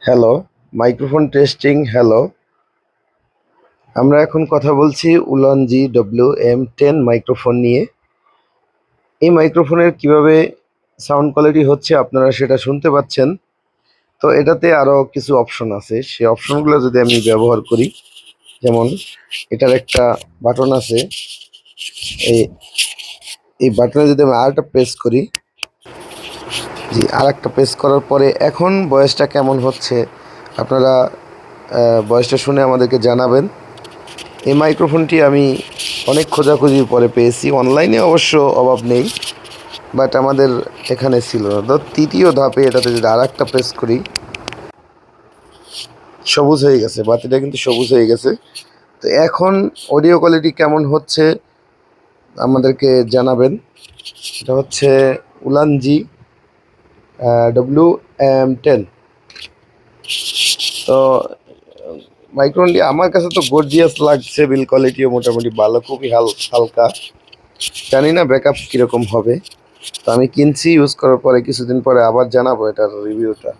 Hello, microphone testing. Hello, আমরা এখন কথা বলছি উলনজি WM10 মাইক্রোফোন নিয়ে। এই মাইক্রোফোনের কিভাবে সাউন্ড কোয়ালিটি হচ্ছে আপনারা সেটা শুনতে পাচ্ছেন। তো এটাতে আরও কিছু অপশন আছে, সেই অপশনগুলো যদি আমি ব্যবহার করি, যেমন এটার একটা বাটন আছে, এই এই বাটনে যদি আমি আরেকটা প্রেস করি, জি আর একটা প্রেস করার পরে এখন ভয়েসটা কেমন হচ্ছে আপনারা ভয়েসটা শুনে আমাদেরকে জানাবেন। এই মাইক্রোফোনটি আমি অনেক খোঁজাখুঁজির পরে পেয়েছি, অনলাইনে অবশ্য অভাব নেই, বাট আমাদের এখানে ছিল না। তো তৃতীয় ধাপে এটাতে যদি আর একটা প্রেস করি, সবুজ হয়ে গেছে, বাতিটা কিন্তু সবুজ হয়ে গেছে। তো এখন অডিও কোয়ালিটি কেমন হচ্ছে আমাদেরকে জানাবেন। এটা হচ্ছে উলানজি WM10। তো মাইক্রোফোনটি আমার কাছে তো গর্জিয়াস লাগছে, বিল কোয়ালিটিও মোটামুটি ভালো, খুবই হালকা। জানি না ব্যাকআপ কীরকম হবে। তো আমি কিনছি, ইউজ করার পরে কিছুদিন পরে আবার জানাবো এটার রিভিউটা।